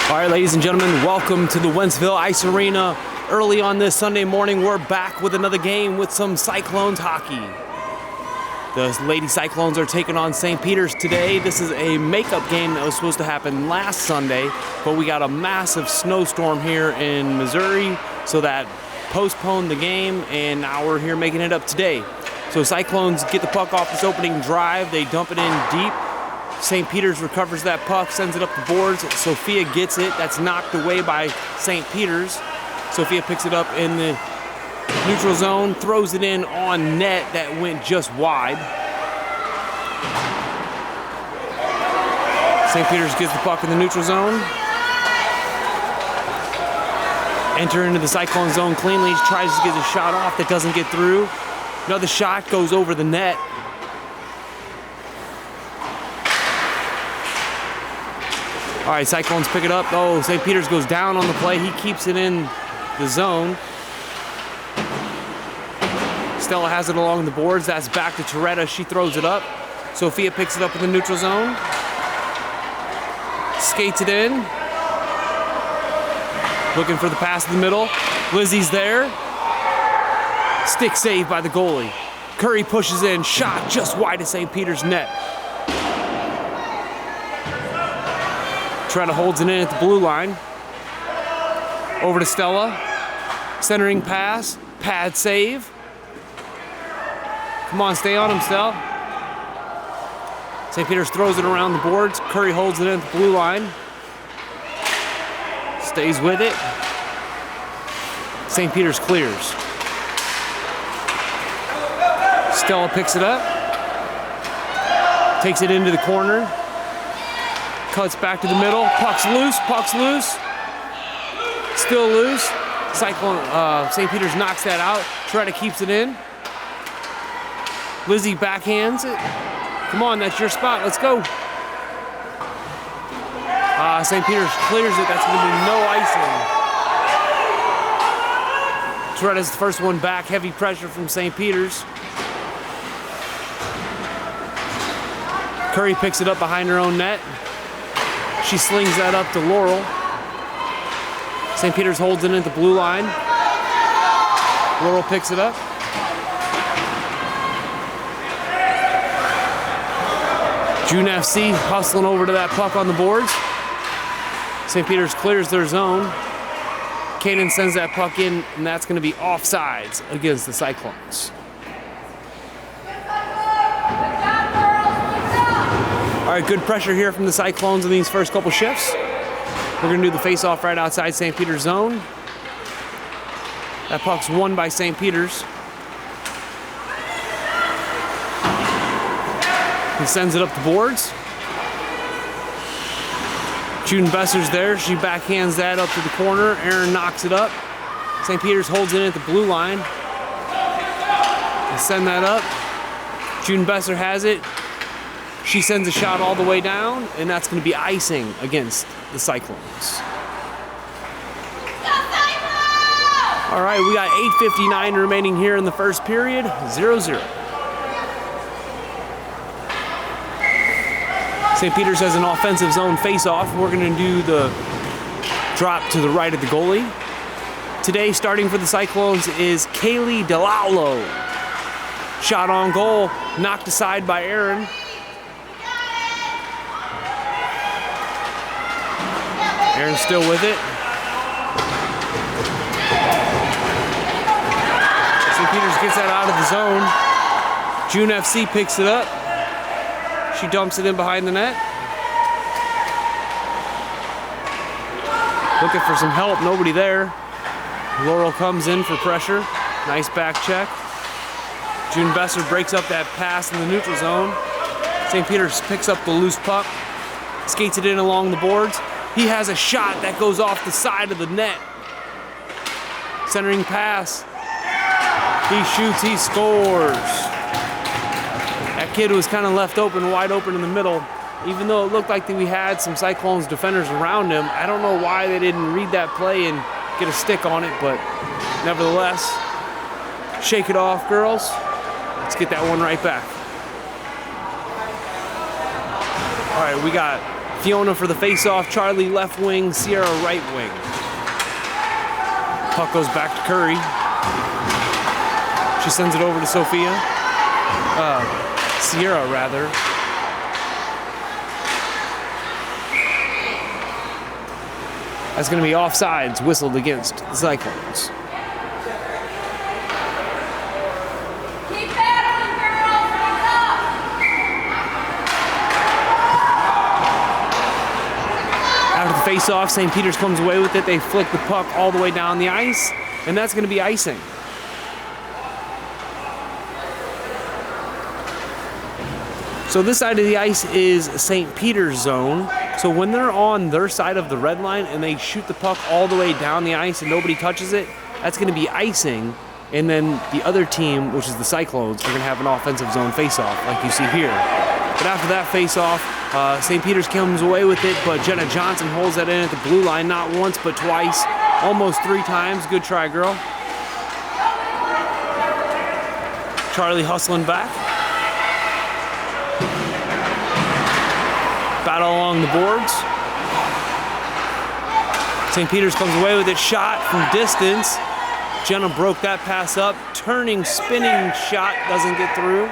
All right, ladies and gentlemen, welcome to the Wentzville Ice Arena. Early on this Sunday morning, we're back with another game with some Cyclones hockey. The Lady Cyclones are taking on St. Peter's today. This is a makeup game that was supposed to happen last Sunday, but we got a massive snowstorm here in Missouri, so that postponed the game, and now we're here making it up today. So Cyclones get the puck off this opening drive. They dump it in deep. St. Peter's recovers that puck, sends it up the boards. Sophia gets it. That's knocked away by St. Peter's. Sophia picks it up in the neutral zone, throws it in on net. That went just wide. St. Peter's gets the puck in the neutral zone. Enter into the Cyclone zone cleanly. Tries to get a shot off that doesn't get through. Another shot goes over the net. All right, Cyclones pick it up. Oh, St. Peter's goes down on the play. He keeps it in the zone. Stella has it along the boards. That's back to Toretta. She throws it up. Sophia picks it up in the neutral zone. Skates it in. Looking for the pass in the middle. Lizzie's there. Stick save by the goalie. Curry pushes in. Shot just wide of St. Peter's net. Toretta holds it in at the blue line. Over to Stella. Centering pass. Pad save. Come on, stay on him, Stella. St. Peter's throws it around the boards. Curry holds it in at the blue line. Stays with it. St. Peter's clears. Stella picks it up. Takes it into the corner. Cuts back to the middle. Puck's loose. Puck's loose. Still loose. St. Peter's knocks that out. Toretta keeps it in. Lizzie backhands it. Come on, that's your spot. Let's go. St. Peter's clears it. That's going to be no icing. Toretta's the first one back. Heavy pressure from St. Peter's. Curry picks it up behind her own net. She slings that up to Laurel. St. Peter's holds it in at the blue line. Laurel picks it up. June FC hustling over to that puck on the boards. St. Peter's clears their zone. Kaden sends that puck in, and that's going to be offsides against the Cyclones. All right, good pressure here from the Cyclones in these first couple shifts. We're going to do the face-off right outside St. Peter's zone. That puck's won by St. Peter's. He sends it up the boards. June Besser's there. She backhands that up to the corner. Aaron knocks it up. St. Peter's holds it in at the blue line. They send that up. June Besser has it. She sends a shot all the way down, and that's going to be icing against the Cyclones. All right, we got 8:59 remaining here in the first period, 0-0. St. Peter's has an offensive zone face-off. We're going to do the drop to the right of the goalie. Today, starting for the Cyclones is Kaylee DeLaulo. Shot on goal, knocked aside by Aaron. Aaron's still with it. St. Peter's gets that out of the zone. June FC picks it up. She dumps it in behind the net. Looking for some help, nobody there. Laurel comes in for pressure. Nice back check. June Besser breaks up that pass in the neutral zone. St. Peter's picks up the loose puck. Skates it in along the boards. He has a shot that goes off the side of the net. Centering pass. He shoots, he scores. That kid was kind of left open, wide open in the middle. Even though it looked like we had some Cyclones defenders around him, I don't know why they didn't read that play and get a stick on it, but nevertheless, shake it off, girls. Let's get that one right back. All right, we got Fiona for the face-off, Charlie left wing, Sierra right wing. Puck goes back to Curry. She sends it over to Sophia. Sierra, rather. That's going to be offsides, whistled against the Cyclones. Face-off, St. Peter's comes away with it. They flick the puck all the way down the ice, and that's going to be icing. So this side of the ice is St. Peter's zone. So when they're on their side of the red line and they shoot the puck all the way down the ice and nobody touches it, that's going to be icing. And then the other team, which is the Cyclones, are going to have an offensive zone face-off, like you see here. But after that face-off, St. Peter's comes away with it, but Jenna Johnson holds that in at the blue line, not once but twice, almost 3 times. Good try, girl. Charlie hustling back. Battle along the boards. St. Peter's comes away with it, shot from distance. Jenna broke that pass up. Turning, spinning shot doesn't get through.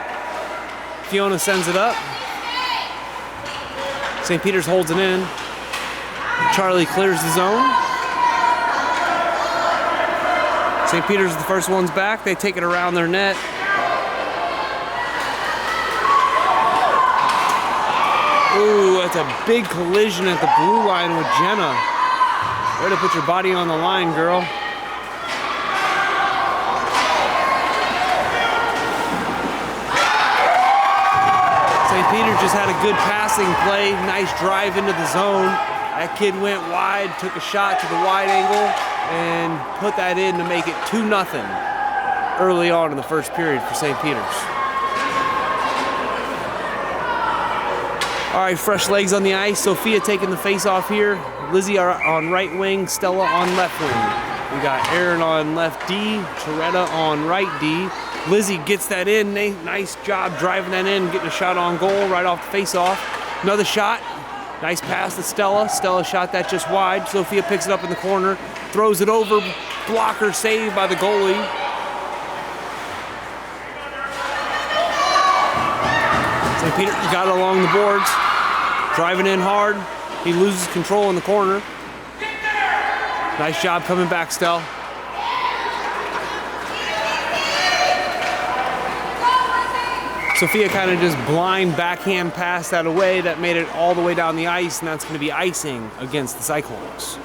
Fiona sends it up. St. Peter's holds it in. Charlie clears the zone. St. Peter's is the first ones back. They take it around their net. Ooh, that's a big collision at the blue line with Jenna. Way to put your body on the line, girl. St. Peter just had a good passing play, nice drive into the zone. That kid went wide, took a shot to the wide angle, and put that in to make it 2-0 early on in the first period for St. Peter's. All right, fresh legs on the ice. Sophia taking the face-off here. Lizzie on right wing, Stella on left wing. We got Aaron on left D, Toretta on right D. Lizzie gets that in. Nice job driving that in, getting a shot on goal right off the face-off. Another shot. Nice pass to Stella. Stella shot that just wide. Sophia picks it up in the corner, throws it over. Blocker saved by the goalie. St. Peter got it along the boards. Driving in hard. He loses control in the corner. Nice job coming back, Stell. Sophia kind of just blind backhand passed that away. That made it all the way down the ice, and that's going to be icing against the Cyclones.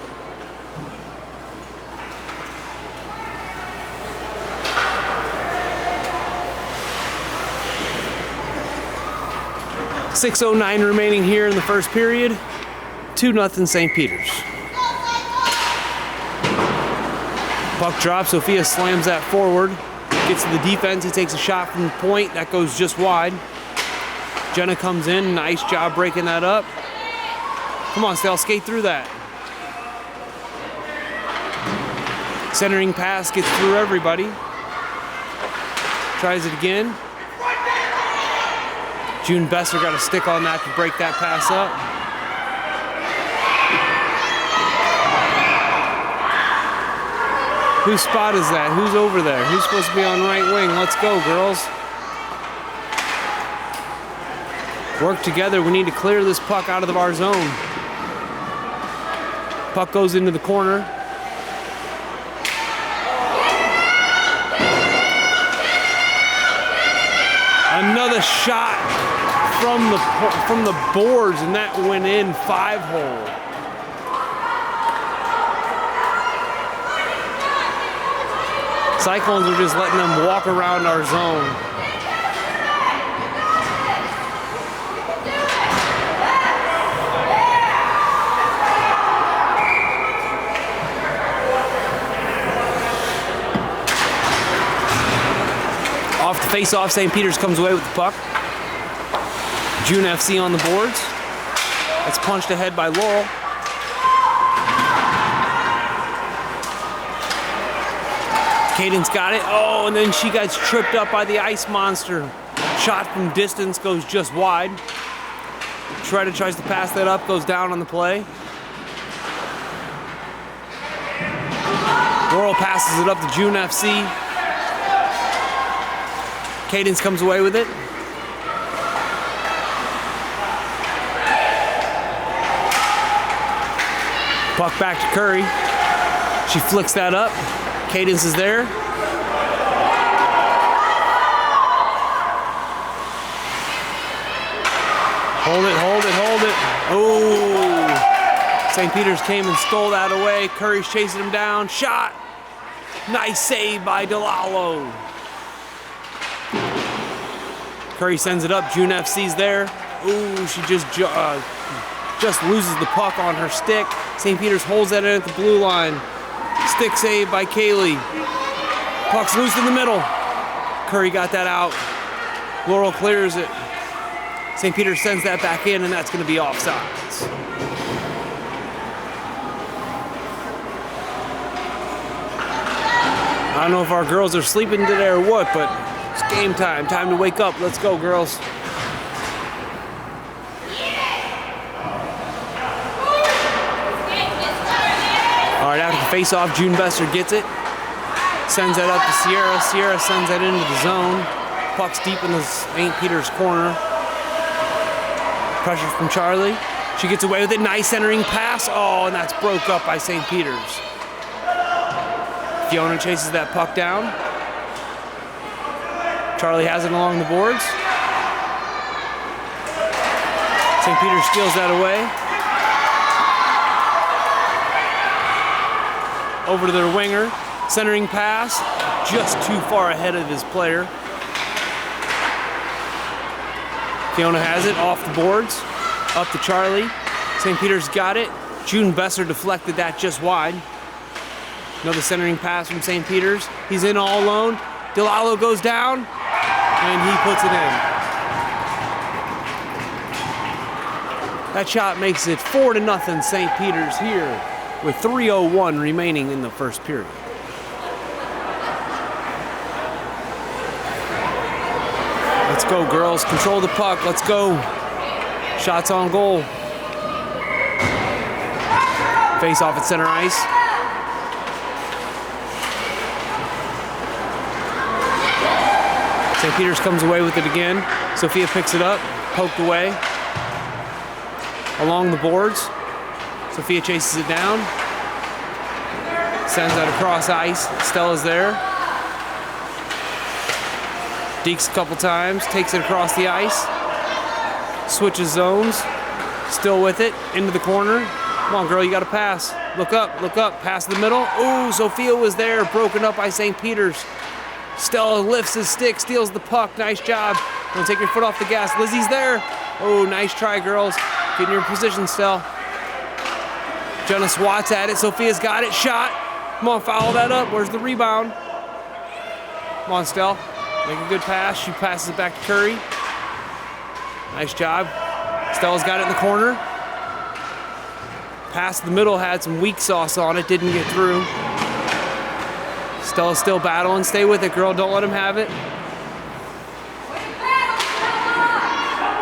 .609 remaining here in the first period. 2-0 St. Peter's. Puck drops. Sophia slams that forward. Gets to the defense. He takes a shot from the point. That goes just wide. Jenna comes in. Nice job breaking that up. Come on, Stell. Skate through that. Centering pass gets through everybody. Tries it again. June Besser got a stick on that to break that pass up. Whose spot is that? Who's over there? Who's supposed to be on right wing? Let's go, girls. Work together. We need to clear this puck out of our zone. Puck goes into the corner. Another shot from the boards, and that went in 5-hole. Cyclones are just letting them walk around our zone. Off the face-off, St. Peter's comes away with the puck. June FC on the boards. It's punched ahead by Laurel. Cadence got it. Oh, and then she gets tripped up by the ice monster. Shot from distance goes just wide. Shredder tries to pass that up, goes down on the play. Laurel passes it up to June FC. Cadence comes away with it. Puck back to Curry. She flicks that up. Cadence is there. Hold it, hold it, hold it. Oh! St. Peter's came and stole that away. Curry's chasing him down. Shot! Nice save by DeLallo. Curry sends it up. June FC's there. Ooh, she just loses the puck on her stick. St. Peter's holds that in at the blue line. Stick save by Kaylee. Puck's loose in the middle. Curry got that out. Laurel clears it. St. Peter's sends that back in, and that's going to be offsides. I don't know if our girls are sleeping today or what, but it's game time. Time to wake up. Let's go, girls. All right, after the face-off, June Besser gets it. Sends that up to Sierra. Sierra sends that into the zone. Puck's deep in the St. Peter's corner. Pressure from Charlie. She gets away with it. Nice centering pass. Oh, and that's broke up by St. Peter's. Fiona chases that puck down. Charlie has it along the boards. St. Peter's steals that away. Over to their winger. Centering pass. Just too far ahead of his player. Fiona has it off the boards. Up to Charlie. St. Peter's got it. June Besser deflected that just wide. Another centering pass from St. Peter's. He's in all alone. DeLallo goes down, and he puts it in. That shot makes it 4-0 St. Peter's here with 3:01 remaining in the first period. Let's go, girls. Control the puck. Let's go. Shots on goal. Face off at center ice. St. Peter's comes away with it again. Sophia picks it up, poked away. Along the boards. Sophia chases it down. Sends that across ice. Stella's there. Dekes a couple times, takes it across the ice. Switches zones. Still with it, into the corner. Come on, girl, you gotta pass. Look up, pass the middle. Ooh, Sophia was there, broken up by St. Peter's. Stella lifts his stick, steals the puck. Nice job. Don't take your foot off the gas. Lizzie's there. Oh, nice try, girls. Get in your position, Stella. Jenna swats at it. Sophia's got it. Shot. Come on, foul that up. Where's the rebound? Come on, Stella. Make a good pass. She passes it back to Curry. Nice job. Stella's got it in the corner. Pass to the middle had some weak sauce on it. Didn't get through. Stella's still battling. Stay with it, girl. Don't let him have it.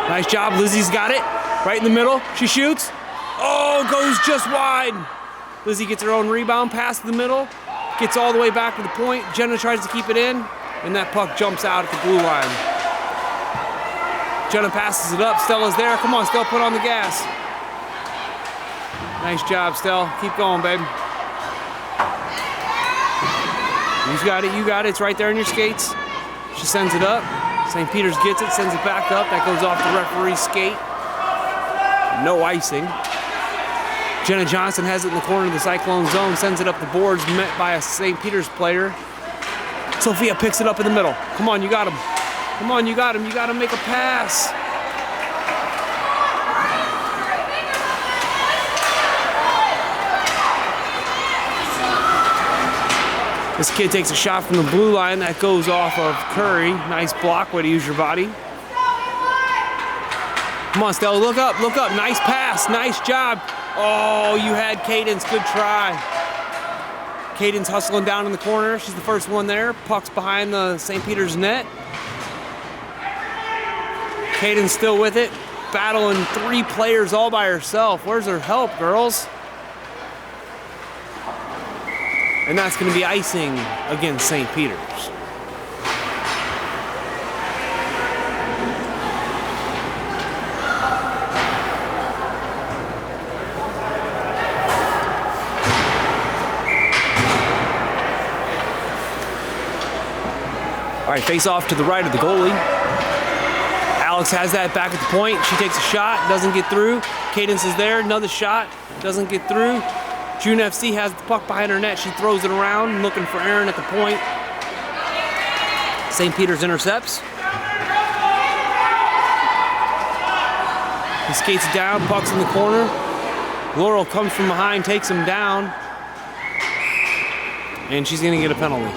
Nice job. Lizzie's got it. Right in the middle. She shoots. Oh, goes just wide. Lizzie gets her own rebound. Pass to the middle. Gets all the way back to the point. Jenna tries to keep it in. And that puck jumps out at the blue line. Jenna passes it up. Stella's there. Come on, Stella, put on the gas. Nice job, Stella. Keep going, babe. You got it, you got it. It's right there in your skates. She sends it up. St. Peter's gets it, sends it back up. That goes off the referee's skate. No icing. Jenna Johnson has it in the corner of the Cyclone zone, sends it up the boards, met by a St. Peter's player. Sophia picks it up in the middle. Come on, you got him. Come on, you got him. You got to make a pass. This kid takes a shot from the blue line. That goes off of Curry. Nice block, way to use your body. Come on, Stella, look up, look up. Nice pass, nice job. Oh, you had Cadence, good try. Cadence hustling down in the corner. She's the first one there. Puck's behind the St. Peter's net. Cadence still with it. battling 3 players all by herself. Where's her help, girls? And that's going to be icing against St. Peter's. All right, face off to the right of the goalie. Alex has that back at the point. She takes a shot, doesn't get through. Cadence is there, another shot, doesn't get through. June FC has the puck behind her net. She throws it around, looking for Aaron at the point. St. Peter's intercepts. He skates it down, puck's in the corner. Laurel comes from behind, takes him down. And she's gonna get a penalty.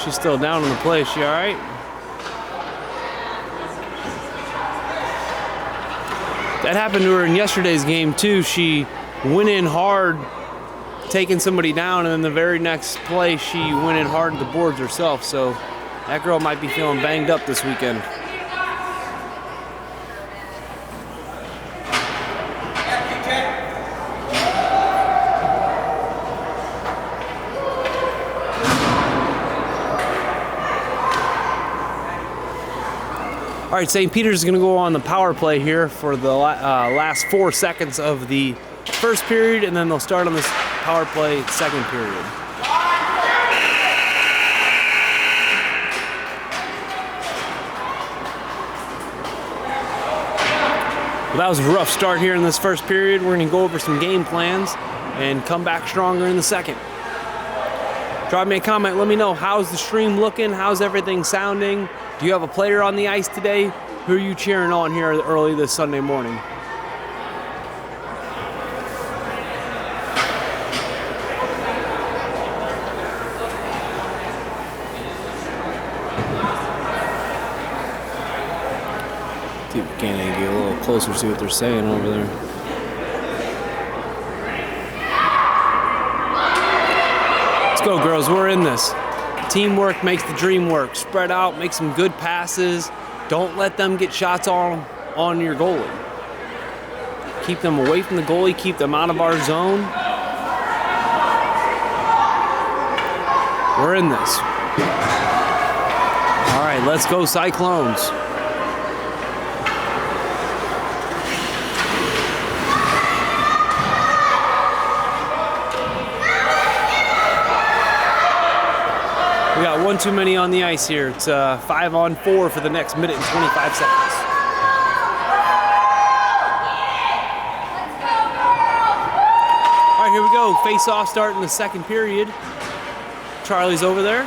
She's still down on the play. Is she all right? That happened to her in yesterday's game too. She went in hard, taking somebody down, and then the very next play she went in hard at the boards herself. So that girl might be feeling banged up this weekend. All right, St. Peter's is going to go on the power play here for the last 4 seconds of the first period, and then they'll start on this power play second period. Well, that was a rough start here in this first period. We're going to go over some game plans and come back stronger in the second. Drop me a comment. Let me know, how's the stream looking? How's everything sounding? Do you have a player on the ice today? Who are you cheering on here early this Sunday morning? See if we can get a little closer, see what they're saying over there. Let's go, girls. We're in this. Teamwork makes the dream work. Spread out, make some good passes. Don't let them get shots on your goalie. Keep them away from the goalie, keep them out of our zone. We're in this. All right, let's go Cyclones. We got one too many on the ice here. It's 5-on-4 for the next minute and 25 seconds. All right, here we go. Face-off start in the second period. Charlie's over there.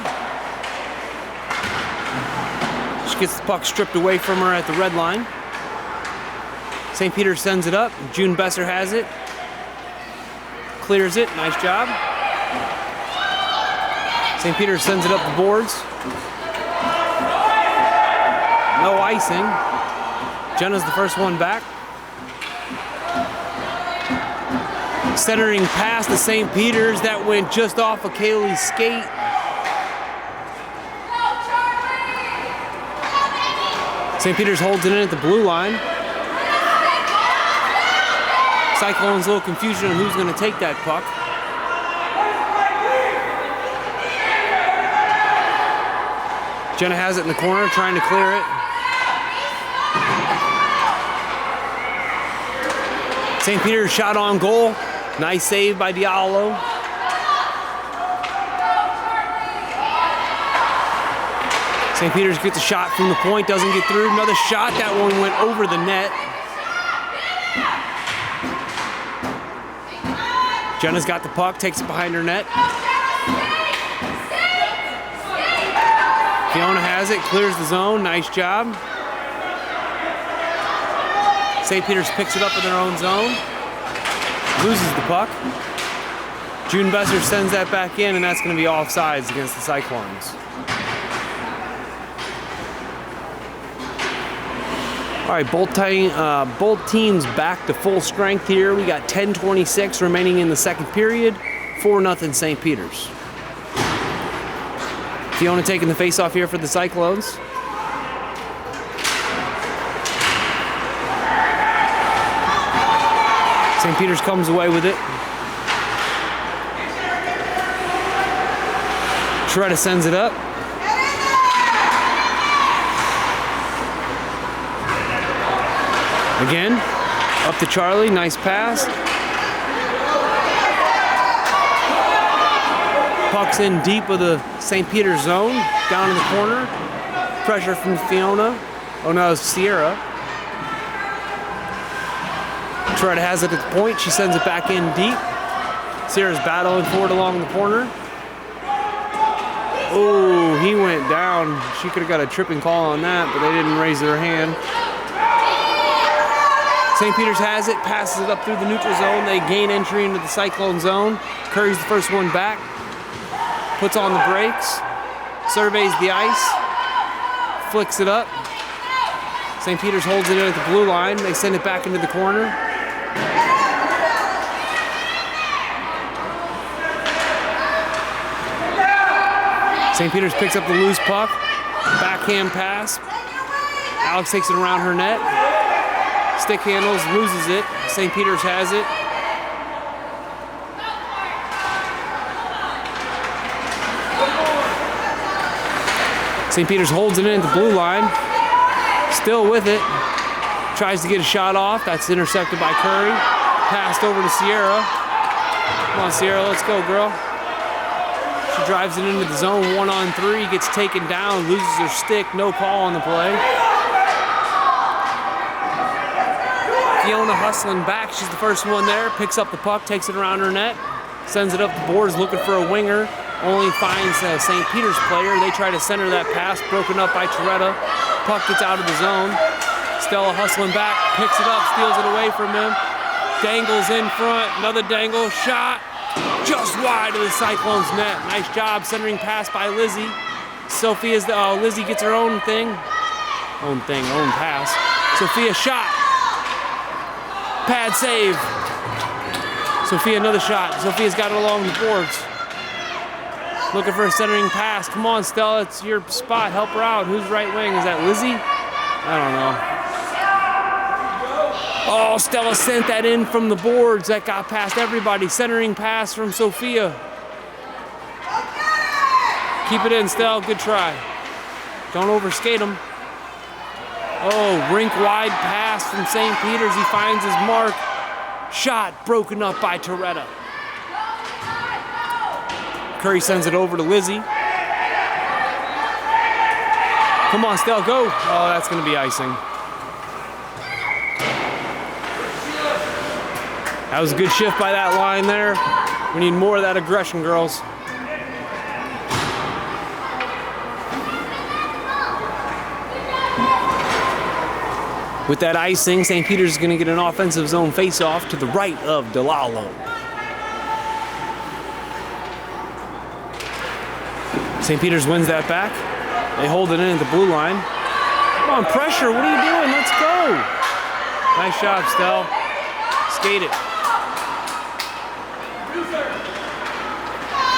She gets the puck stripped away from her at the red line. St. Peter sends it up. June Besser has it. Clears it. Nice job. St. Peter sends it up the boards. No icing. Jenna's the first one back. Centering pass to St. Peter's. That went just off of Kaylee's skate. St. Peter's holds it in at the blue line. Cyclones a little confusion on who's going to take that puck. Jenna has it in the corner, trying to clear it. St. Peter's shot on goal. Nice save by Diallo. St. Peter's gets a shot from the point, doesn't get through. Another shot, that one went over the net. Jenna's got the puck, takes it behind her net. Fiona has it, clears the zone, nice job. St. Peter's picks it up in their own zone, loses the puck. June Besser sends that back in, and that's going to be offsides against the Cyclones. All right, both teams back to full strength here. We got 10:26 remaining in the second period, 4-0 St. Peter's. Fiona taking the face-off here for the Cyclones. St. Peter's comes away with it. Tretta sends it up. Again, up to Charlie, nice pass. Puck's in deep of the St. Peter's zone, down in the corner. Pressure from Fiona. Oh no, it's Sierra. Tretta has it at the point, she sends it back in deep. Sierra's battling for it along the corner. Oh, he went down. She could have got a tripping call on that, but they didn't raise their hand. St. Peter's has it, passes it up through the neutral zone. They gain entry into the Cyclone zone. Curry's the first one back. Puts on the brakes. Surveys the ice. Flicks it up. St. Peter's holds it in at the blue line. They send it back into the corner. St. Peter's picks up the loose puck. Backhand pass. Alex takes it around her net. Stick handles, loses it. St. Peter's has it. St. Peter's holds it in at the blue line. Still with it. Tries to get a shot off. That's intercepted by Curry. Passed over to Sierra. Come on, Sierra, let's go, girl. She drives it into the zone, 1-on-3. Gets taken down, loses her stick. No call on the play. Fiona hustling back. She's the first one there. Picks up the puck, takes it around her net. Sends it up the boards, looking for a winger. Only finds a St. Peter's player. They try to center that pass, broken up by Tretta. Puck gets out of the zone. Stella hustling back, picks it up, steals it away from him. Dangles in front, another dangle, shot. Just wide of the Cyclones net. Nice job, centering pass by Lizzie. Lizzie gets her own pass. Sophia shot. Pad save. Sophia another shot. Sophia's got it along the boards. Looking for a centering pass. Come on, Stella, it's your spot. Help her out. Who's right wing? Is that Lizzie? I don't know. Oh, Stella sent that in from the boards. That got past everybody. Centering pass from Sophia. Keep it in, Stella. Good try. Don't overskate him. Oh, rink wide pass from St. Peter's. He finds his mark. Shot broken up by Toretta. Curry sends it over to Lizzie. Come on, Stella, go. Oh, that's going to be icing. That was a good shift by that line there. We need more of that aggression, girls. With that icing, St. Peter's is going to get an offensive zone face-off to the right of DeLallo. St. Peter's wins that back. They hold it in at the blue line. Come on, pressure. What are you doing? Let's go. Nice job, Stell. Skate it.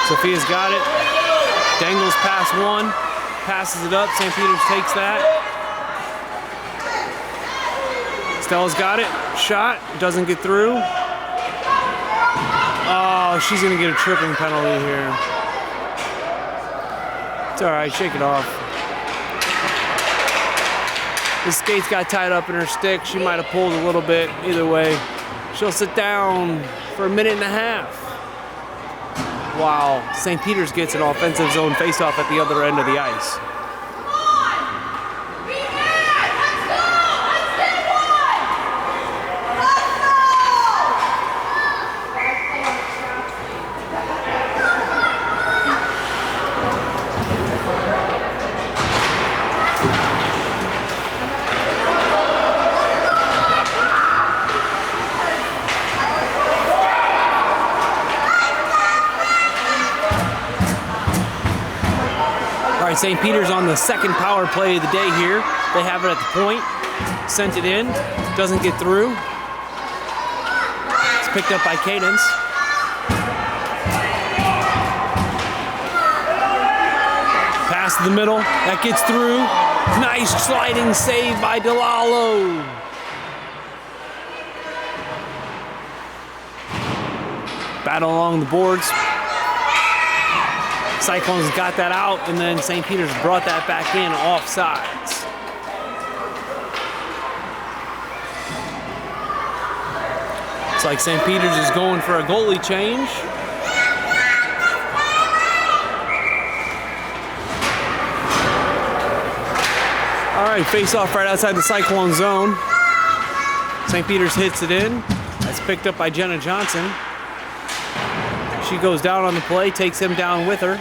Sophia's got it. Dangles past one. Passes it up. St. Peter's takes that. Stella's got it. Shot. Doesn't get through. Oh, she's going to get a tripping penalty here. It's all right. Shake it off. The skates got tied up in her stick. She might have pulled a little bit. Either way, she'll sit down for a minute and a half. While St. Peter's gets an offensive zone face-off at the other end of the ice. St. Peter's on the second power play of the day here. They have it at the point. Sent it in. Doesn't get through. It's picked up by Cadence. Pass to the middle. That gets through. Nice sliding save by DeLallo. battle along the boards. Cyclones got that out, and then St. Peter's brought that back in off sides. Looks like St. Peter's is going for a goalie change. All right, face off right outside the Cyclone zone. St. Peter's hits it in. That's picked up by Jenna Johnson. She goes down on the play, takes him down with her.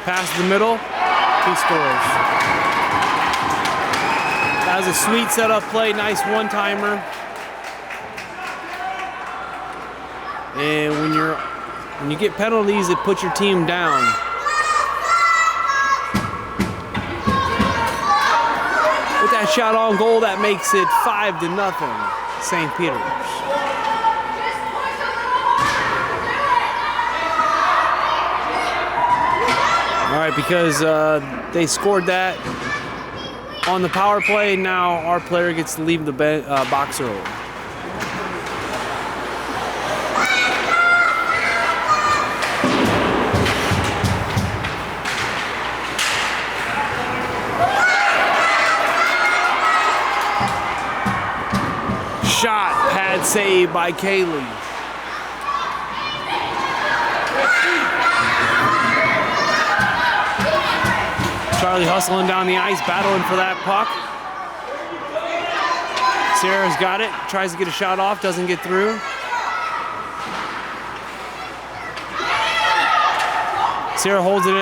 Pass the middle, he scores. That was a sweet setup play, nice one-timer. And when you get penalties, it puts your team down. With that shot on goal, that makes it 5-0, St. Peter's. All right, because they scored that on the power play, now our player gets to leave the box early. Shot, pad save by Kaylee. Charlie hustling down the ice, battling for that puck. Sierra's got it, tries to get a shot off, doesn't get through. Sierra holds it,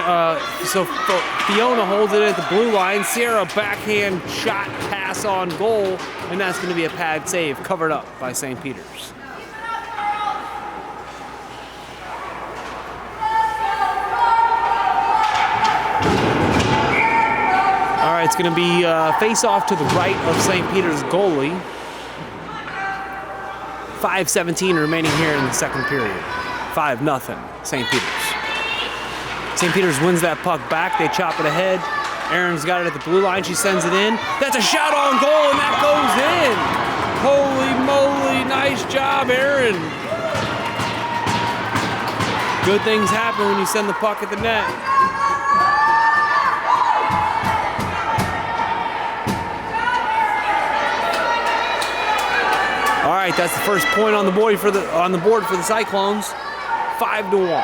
so Fiona holds it at the blue line. Sierra backhand shot pass on goal, and that's going to be a pad save, covered up by St. Peter's. All right, it's going to be face-off to the right of St. Peter's goalie. 5:17 remaining here in the second period. 5-0, St. Peter's. St. Peter's wins that puck back. They chop it ahead. Erin's got it at the blue line. She sends it in. That's a shot on goal, and that goes in. Holy moly, nice job, Erin. Good things happen when you send the puck at the net. All right, that's the first point on the board for the Cyclones. 5-1.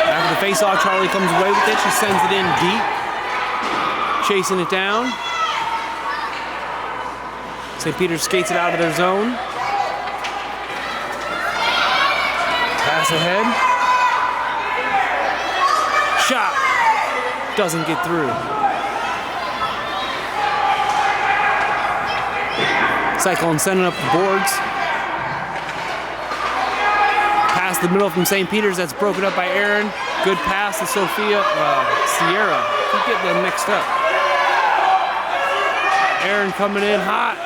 After the face-off, Charlie comes away with it. She sends it in deep, chasing it down. St. Peter's skates it out of their zone. Pass ahead. Shot doesn't get through. Cyclone sending up the boards. Pass the middle from St. Peter's, that's broken up by Erin. Good pass to Sierra. Keep getting them mixed up. Erin coming in hot.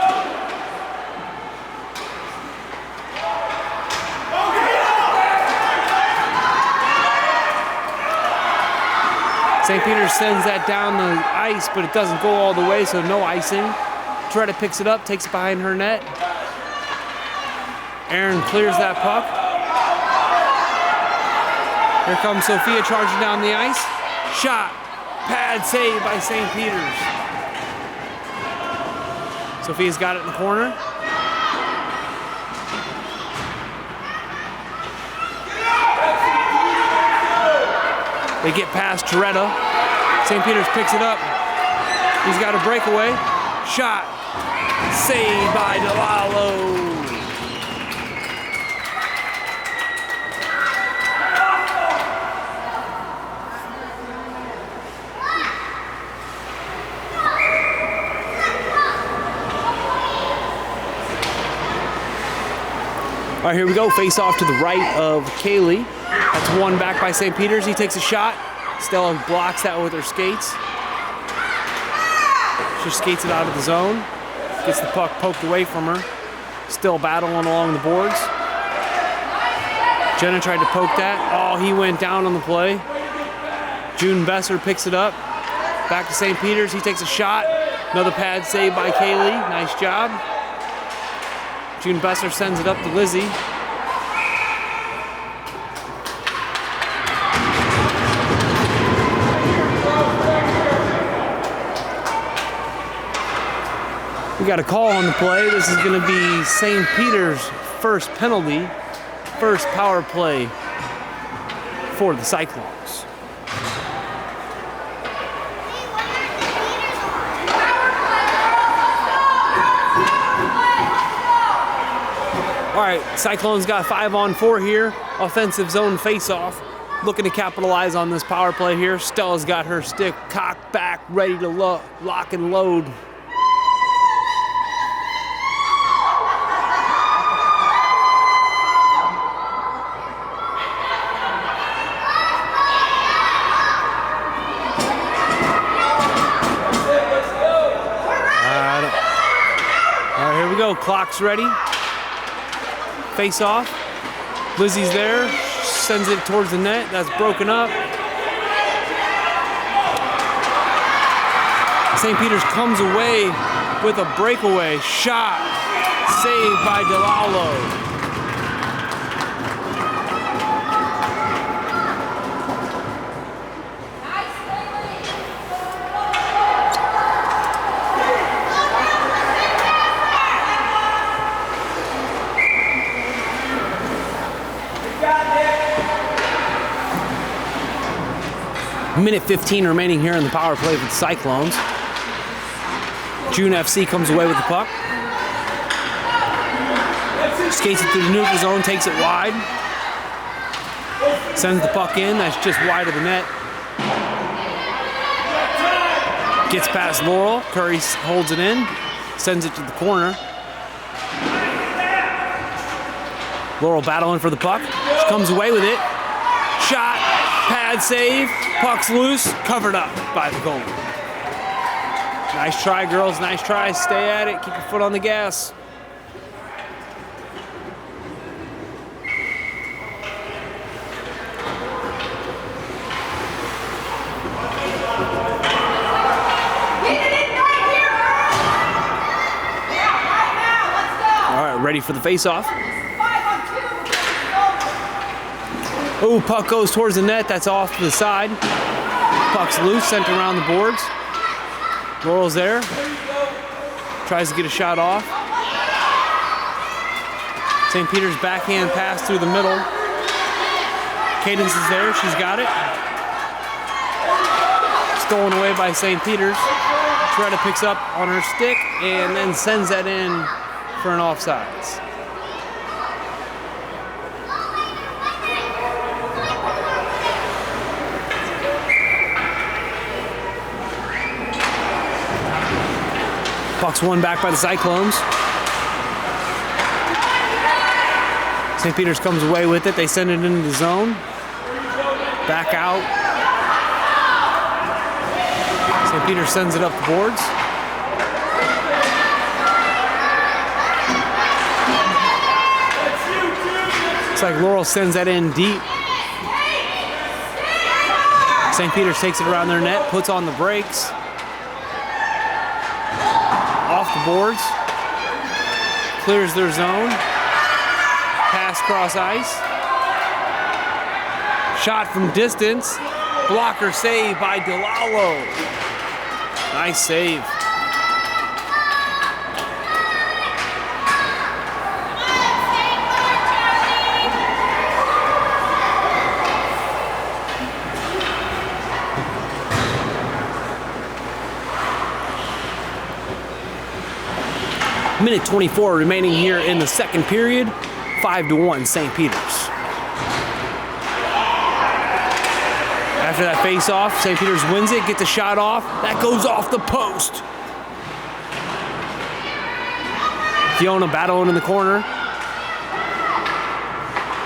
St. Peter's sends that down the ice, but it doesn't go all the way, so no icing. Tretta picks it up, takes it behind her net. Erin clears that puck. Here comes Sophia charging down the ice. Shot, pad save by St. Peter's. Sophia's got it in the corner. They get past Tretta. St. Peter's picks it up. He's got a breakaway. Shot. Saved by DeLalo. All right, here we go. Face off to the right of Kaylee. That's one back by St. Peter's. He takes a shot. Stella blocks that with her skates. She skates it out of the zone. Gets the puck poked away from her. Still battling along the boards. Jenna tried to poke that. Oh, he went down on the play. June Besser picks it up. Back to St. Peter's. He takes a shot. Another pad save by Kaylee. Nice job. June Besser sends it up to Lizzie. We got a call on the play. This is going to be St. Peter's first penalty, first power play for the Cyclones. All right, Cyclones got 5-on-4 here. Offensive zone face-off. Looking to capitalize on this power play here. Stella's got her stick cocked back, ready to lock and load. All right, here we go. Clock's ready. Face off. Lizzie's there. Sends it towards the net. That's broken up. St. Peter's comes away with a breakaway shot. Saved by DeLalo. Minute 15 remaining here in the power play for the Cyclones. June FC comes away with the puck. Skates it through the neutral zone, takes it wide. Sends the puck in, that's just wide of the net. Gets past Laurel, Curry holds it in, sends it to the corner. Laurel battling for the puck. She comes away with it. Shot, pad save, puck's loose, covered up by the goalie. Nice try, girls, nice try. Stay at it, keep your foot on the gas. All right, ready for the face-off. Oh, puck goes towards the net. That's off to the side. Puck's loose, sent around the boards. Laurel's there. Tries to get a shot off. St. Peter's backhand pass through the middle. Cadence is there. She's got it. Stolen away by St. Peter's. Tretta picks up on her stick and then sends that in for an offsides. Puck's won back by the Cyclones. St. Peter's comes away with it. They send it into the zone. Back out. St. Peter's sends it up the boards. Looks like Laurel sends that in deep. St. Peter's takes it around their net, puts on the brakes. Off the boards, clears their zone, pass cross ice, shot from distance, blocker save by DeLalo. Nice save. Minute 24 remaining here in the second period. 5-1 St. Peter's. After that face-off, St. Peter's wins it, gets a shot off. That goes off the post. Fiona battling in the corner.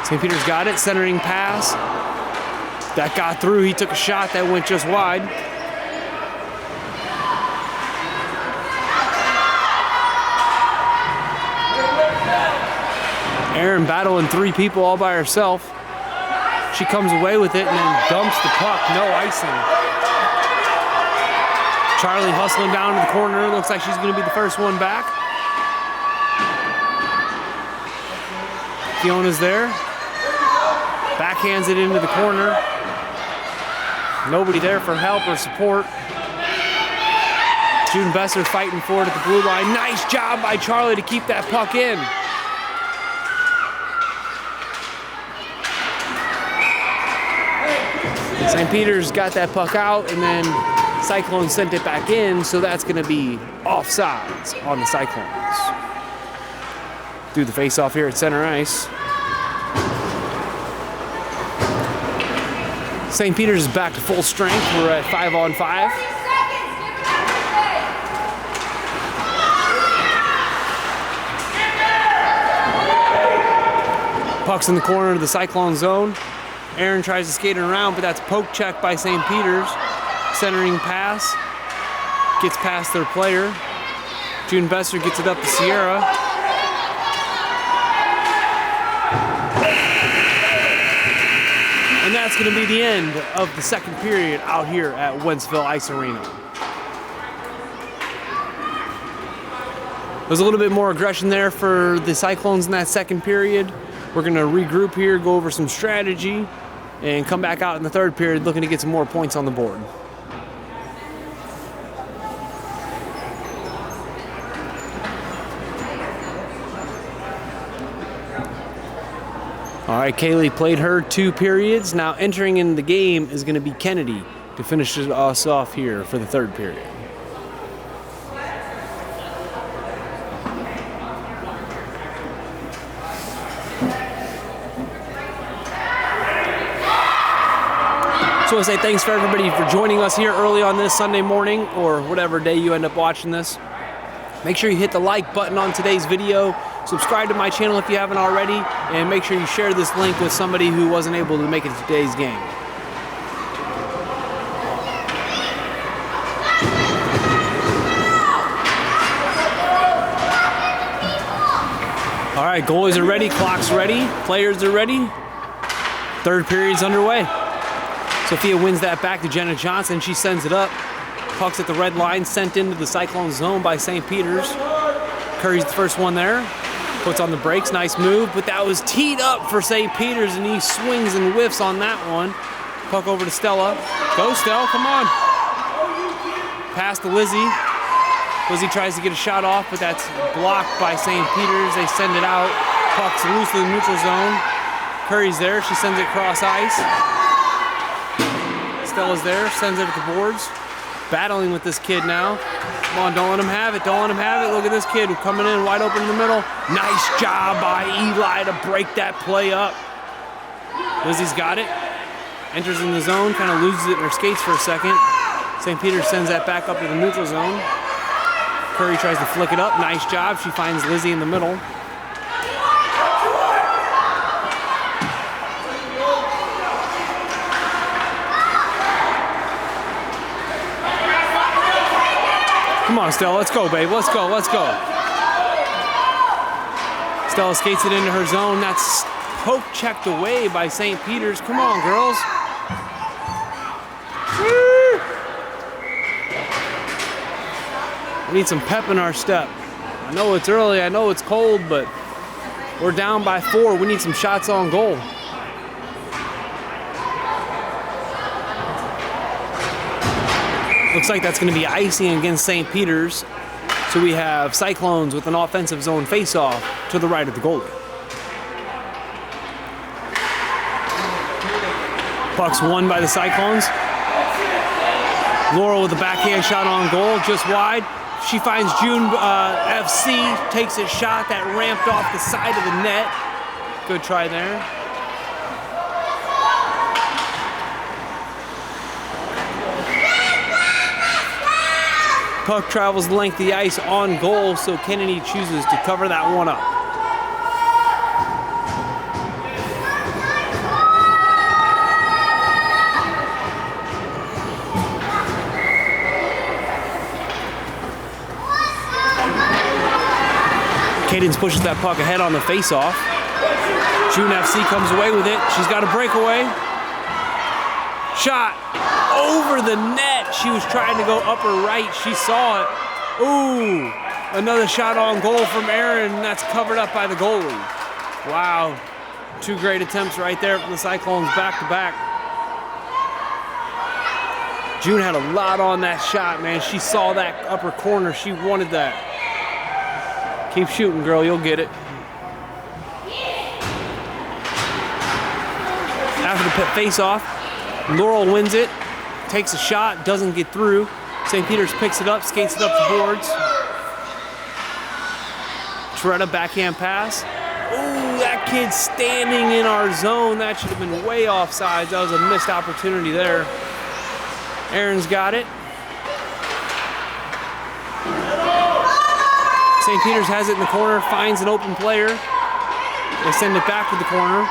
St. Peter's got it, centering pass. That got through, he took a shot that went just wide. Aaron battling three people all by herself. She comes away with it and then dumps the puck. No icing. Charlie hustling down to the corner. Looks like she's going to be the first one back. Fiona's there. Backhands it into the corner. Nobody there for help or support. June Besser fighting for it at the blue line. Nice job by Charlie to keep that puck in. St. Peter's got that puck out, and then Cyclones sent it back in, so that's going to be offsides on the Cyclones. Do the face-off here at center ice. St. Peter's is back to full strength. We're at 5-on-5. Puck's in the corner of the Cyclone zone. Aaron tries to skate it around, but that's poke check by St. Peter's. Centering pass. Gets past their player. June Besser gets it up to Sierra. And that's going to be the end of the second period out here at Wentzville Ice Arena. There's a little bit more aggression there for the Cyclones in that second period. We're going to regroup here, go over some strategy, and come back out in the third period looking to get some more points on the board. All right, Kaylee played her 2 periods. Now entering in the game is going to be Kennedy to finish us off here for the third period. So I want to say thanks for everybody for joining us here early on this Sunday morning, or whatever day you end up watching this. Make sure you hit the like button on today's video. Subscribe to my channel if you haven't already, and make sure you share this link with somebody who wasn't able to make it to today's game. All right, goalies are ready, clock's ready, players are ready. Third period's underway. Sophia wins that back to Jenna Johnson. She sends it up. Puck's at the red line, sent into the Cyclone zone by St. Peter's. Curry's the first one there. Puts on the brakes, nice move, but that was teed up for St. Peter's, and he swings and whiffs on that one. Puck over to Stella. Go, Stella, come on. Pass to Lizzie. Lizzie tries to get a shot off, but that's blocked by St. Peter's. They send it out. Puck's loose to the neutral zone. Curry's there, she sends it cross ice. Stella's there, sends it at the boards. Battling with this kid now. Come on, don't let him have it, don't let him have it. Look at this kid coming in wide open in the middle. Nice job by Eli to break that play up. Lizzie's got it. Enters in the zone, kind of loses it in her skates for a second. St. Peter sends that back up to the neutral zone. Curry tries to flick it up, nice job. She finds Lizzie in the middle. Come on, Stella, let's go, babe. Let's go, let's go. Stella skates it into her zone. That's poke checked away by St. Peter's. Come on, girls. We need some pep in our step. I know it's early, I know it's cold, but we're down by 4. We need some shots on goal. Looks like that's going to be icing against St. Peter's. So we have Cyclones with an offensive zone face-off to the right of the goalie. Puck's won by the Cyclones. Laurel with a backhand shot on goal, just wide. She finds June FC, takes a shot that ramped off the side of the net. Good try there. Puck travels the length of the ice on goal, so Kennedy chooses to cover that one up. Cadence pushes that puck ahead on the face-off. June FC comes away with it. She's got a breakaway. Shot over the net. She was trying to go upper right. She saw it. Ooh, another shot on goal from Erin. That's covered up by the goalie. Wow, 2 great attempts right there from the Cyclones back to back. June had a lot on that shot, man. She saw that upper corner. She wanted that. Keep shooting, girl. You'll get it. After the face-off, Laurel wins it, takes a shot, doesn't get through. St. Peter's picks it up, skates it up the boards. Toretta backhand pass. Ooh, that kid's standing in our zone. That should have been way offside. That was a missed opportunity there. Erin's got it. St. Peter's has it in the corner, finds an open player. They send it back to the corner.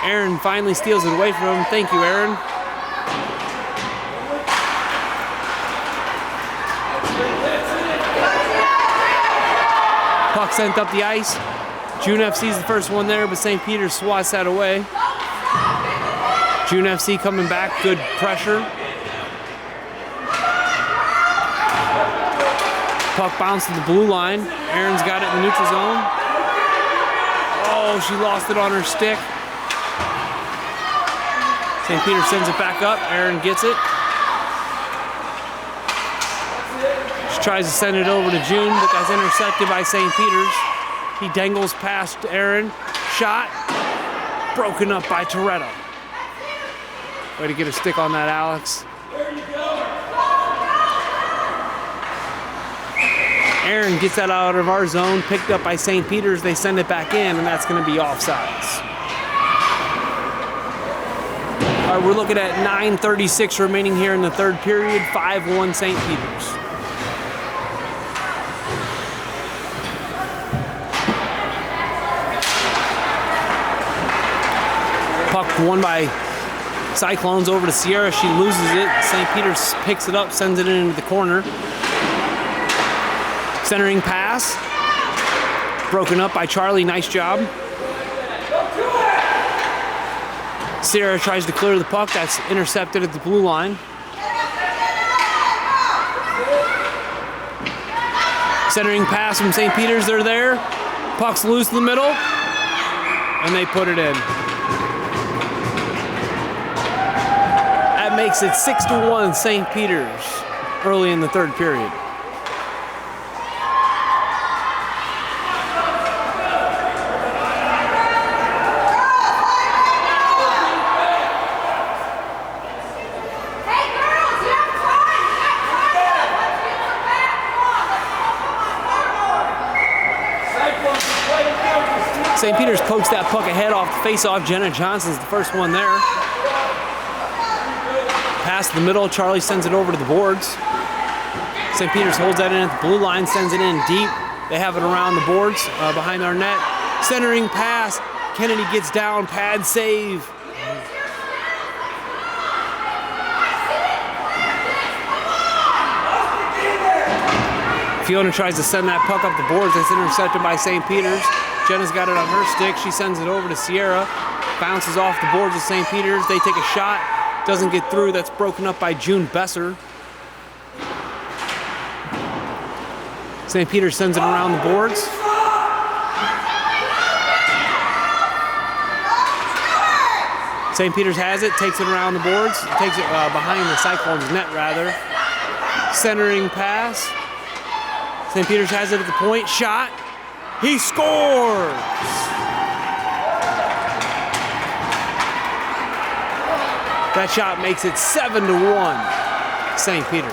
Erin finally steals it away from him. Thank you, Erin. Puck sent up the ice. June FC's the first one there, but St. Peter's swats that away. June FC coming back, good pressure. Puck bounced to the blue line. Erin's got it in the neutral zone. Oh, she lost it on her stick. St. Peter sends it back up. Erin gets it. She tries to send it over to June, but that's intercepted by St. Peter's. He dangles past Erin. Shot. Broken up by Toretta. Way to get a stick on that, Alex. Erin gets that out of our zone, picked up by St. Peter's. They send it back in, and that's going to be offsides. All right, we're looking at 9:36 remaining here in the third period. 5-1 St. Peter's. Puck won by Cyclones over to Sierra. She loses it. St. Peter's picks it up, sends it into the corner. Centering pass. Broken up by Charlie. Nice job. Sierra tries to clear the puck. That's intercepted at the blue line. Centering pass from St. Peter's. They're there. Puck's loose in the middle. And they put it in. That makes it 6-1 St. Peter's early in the third period. St. Peter's pokes that puck ahead off the face-off. Jenna Johnson's the first one there. Pass to the middle. Charlie sends it over to the boards. St. Peter's holds that in at the blue line, sends it in deep. They have it around the boards behind our net. Centering pass. Kennedy gets down. Pad save. Fiona tries to send that puck up the boards. That's intercepted by St. Peter's. Jenna's got it on her stick. She sends it over to Sierra. Bounces off the boards of St. Peter's. They take a shot. Doesn't get through. That's broken up by June Besser. St. Peter's sends it around the boards. St. Peter's has it. Takes it around the boards. Takes it behind the Cyclones net, rather. Centering pass. St. Peter's has it at the point. Shot. He scores! That shot makes it 7-1 St. Peter's.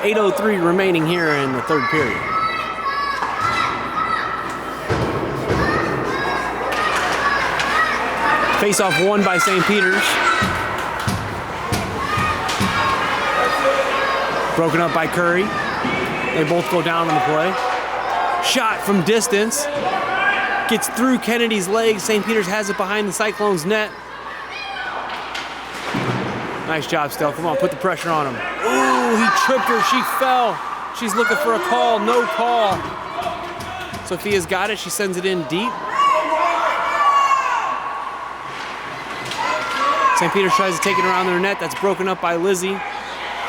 .803 remaining here in the third period. Face-off won by St. Peter's. Broken up by Curry. They both go down on the play. Shot from distance. Gets through Kennedy's legs. St. Peter's has it behind the Cyclones net. Nice job, Stell. Come on, put the pressure on him. Ooh, he tripped her. She fell. She's looking for a call. No call. Sophia's got it. She sends it in deep. St. Peter's tries to take it around their net. That's broken up by Lizzie.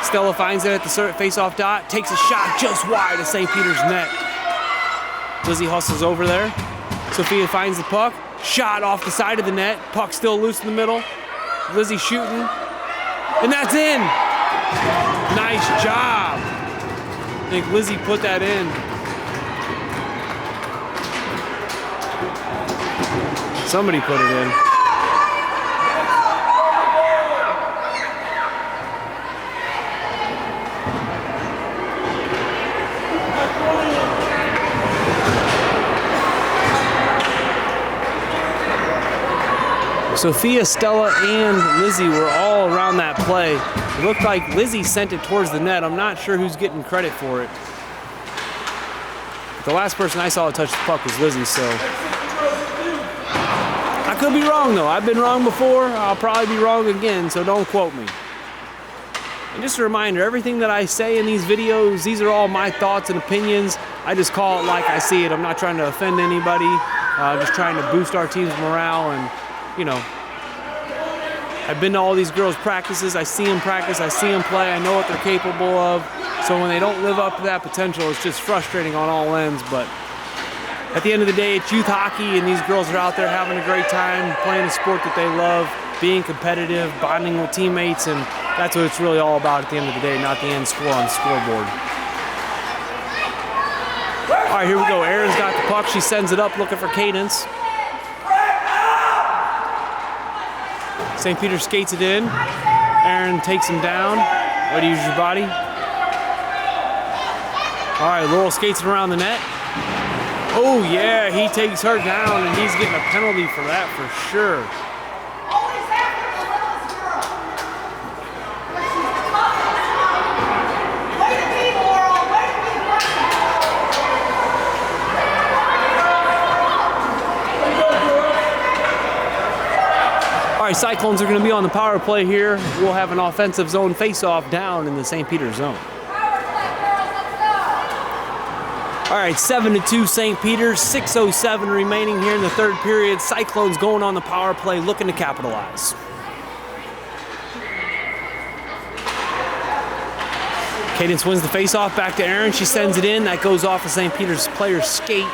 Stella finds it at the face-off dot. Takes a shot just wide of St. Peter's net. Lizzie hustles over there. Sophia finds the puck. Shot off the side of the net. Puck still loose in the middle. Lizzie shooting. And that's in. Nice job. I think Lizzie put that in. Somebody put it in. Sophia, Stella, and Lizzie were all around that play. It looked like Lizzie sent it towards the net. I'm not sure who's getting credit for it. The last person I saw touch the puck was Lizzie, so. I could be wrong, though. I've been wrong before. I'll probably be wrong again, so don't quote me. And just a reminder, everything that I say in these videos, these are all my thoughts and opinions. I just call it like I see it. I'm not trying to offend anybody. I'm just trying to boost our team's morale and, you know, I've been to all these girls' practices. I see them practice. I see them play. I know what they're capable of. So when they don't live up to that potential, it's just frustrating on all ends. But at the end of the day, it's youth hockey, and these girls are out there having a great time, playing a sport that they love, being competitive, bonding with teammates, and that's what it's really all about at the end of the day, not the end score on the scoreboard. All right, here we go. Erin's got the puck. She sends it up looking for Cadence. St. Peter skates it in. Erin takes him down. Way to use your body. All right, Laurel skates it around the net. Oh, yeah, he takes her down, and he's getting a penalty for that for sure. All right, Cyclones are going to be on the power play here. We'll have an offensive zone face-off down in the St. Peter zone. All right, 7-2 St. Peter's, 6:07 remaining here in the third period. Cyclones going on the power play, looking to capitalize. Cadence wins the face-off, back to Erin. She sends it in. That goes off of St. Peter's player's skate.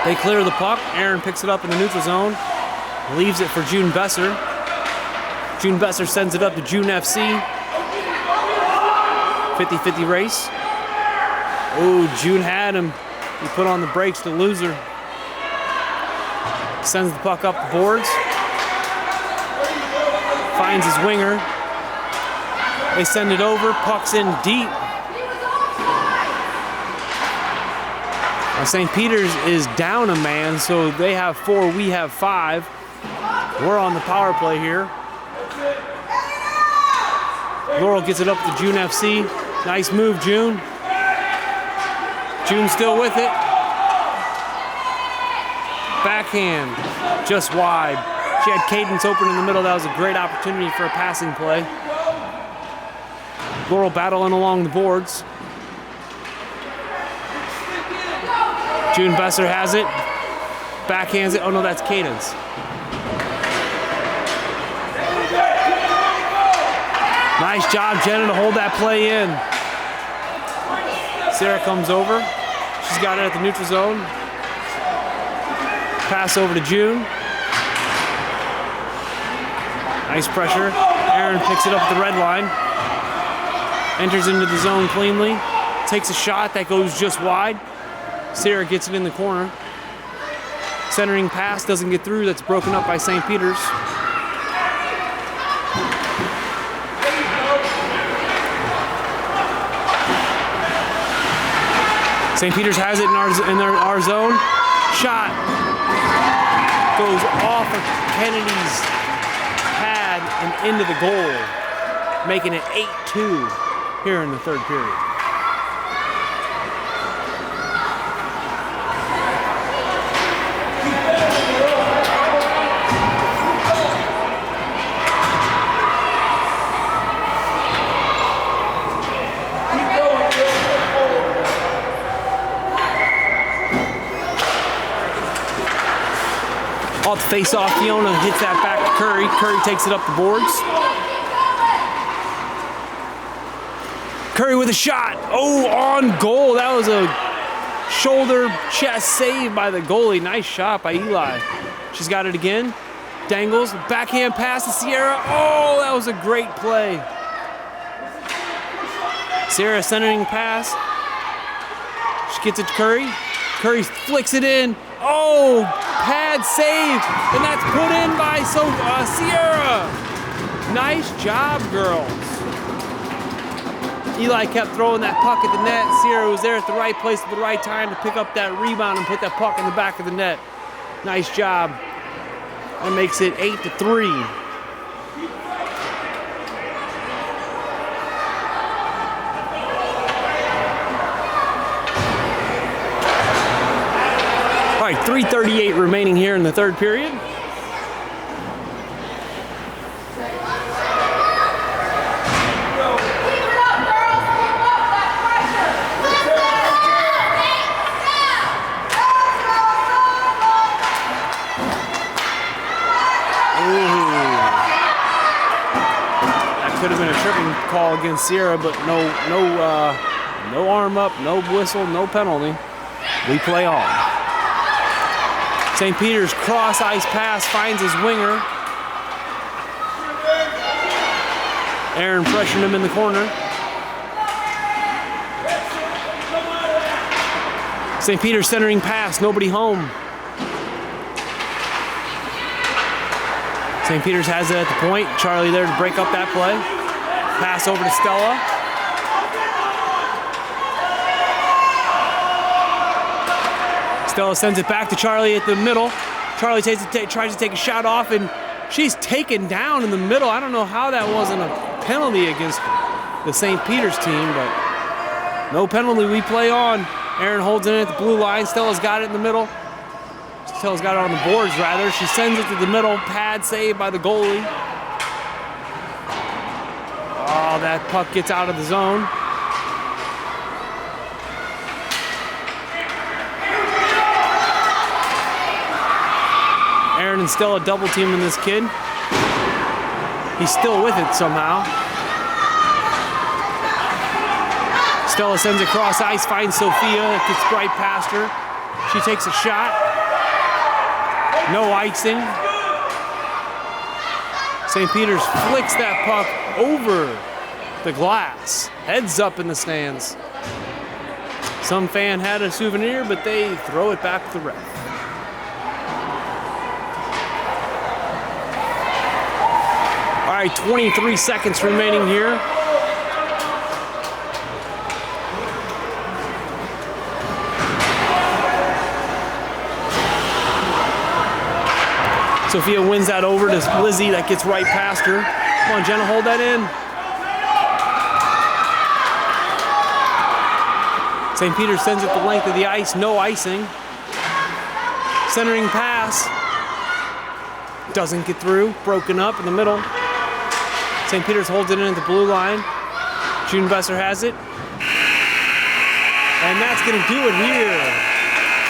They clear the puck. Erin picks it up in the neutral zone. Leaves it for June Besser. June Besser sends it up to June FC. 50-50 race. Oh, June had him. He put on the brakes to lose her. Sends the puck up the boards. Finds his winger. They send it over. Puck's in deep. Now St. Peter's is down a man, so they have 4, we have 5. We're on the power play here. Laurel gets it up to June FC. Nice move, June. June still with it. Backhand, just wide. She had Cadence open in the middle. That was a great opportunity for a passing play. Laurel battling along the boards. June Besser has it. Backhands it. Oh no, that's Cadence. Nice job, Jenna, to hold that play in. Sarah comes over. She's got it at the neutral zone. Pass over to June. Nice pressure. Erin picks it up at the red line. Enters into the zone cleanly. Takes a shot that goes just wide. Sarah gets it in the corner. Centering pass doesn't get through. That's broken up by St. Peter's. St. Peter's has it in our zone. Shot goes off of Kennedy's pad and into the goal, making it 8-2 here in the third period. Face off, Fiona hits that back to Curry. Curry takes it up the boards. Curry with a shot. Oh, on goal. That was a shoulder chest save by the goalie. Nice shot by Eli. She's got it again. Dangles. Backhand pass to Sierra. Oh, that was a great play. Sierra centering pass. She gets it to Curry. Curry flicks it in. Oh, pad save. And that's put in by Sierra. Nice job, girls. Eli kept throwing that puck at the net. Sierra was there at the right place at the right time to pick up that rebound and put that puck in the back of the net. Nice job. That makes it 8-3. All right, 3:38 remaining here in the third period. Could have been a tripping call against Sierra, but no arm up, no whistle, no penalty. We play on. St. Peter's cross ice pass finds his winger. Aaron pressured him in the corner. St. Peter's centering pass, nobody home. St. Peter's has it at the point. Charlie there to break up that play. Pass over to Stella. Stella sends it back to Charlie at the middle. Charlie tries to take a shot off, and she's taken down in the middle. I don't know how that wasn't a penalty against the St. Peter's team, but no penalty. We play on. Aaron holds it in at the blue line. Stella's got it in the middle. Stella's got it on the boards, rather. She sends it to the middle. Pad save by the goalie. Oh, that puck gets out of the zone. Aaron and Stella double teaming this kid. He's still with it somehow. Stella sends it cross ice, finds Sophia. It gets right past her. She takes a shot. No icing. St. Peter's flicks that puck over the glass. Heads up in the stands. Some fan had a souvenir, but they throw it back to the ref. All right, 23 seconds remaining here. Sophia wins that over to Lizzie. That gets right past her. Come on, Jenna, hold that in. St. Peter sends it the length of the ice. No icing. Centering pass. Doesn't get through. Broken up in the middle. St. Peter's holds it in at the blue line. June Besser has it. And that's going to do it here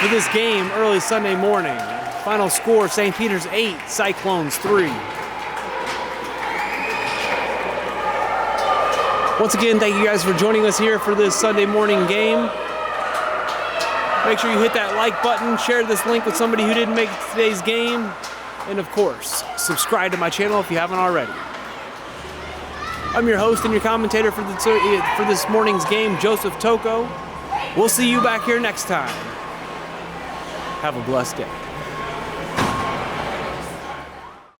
for this game early Sunday morning. Final score, St. Peter's 8, Cyclones 3. Once again, thank you guys for joining us here for this Sunday morning game. Make sure you hit that like button, share this link with somebody who didn't make it to today's game, and of course, subscribe to my channel if you haven't already. I'm your host and your commentator for this morning's game, Joseph Toko. We'll see you back here next time. Have a blessed day.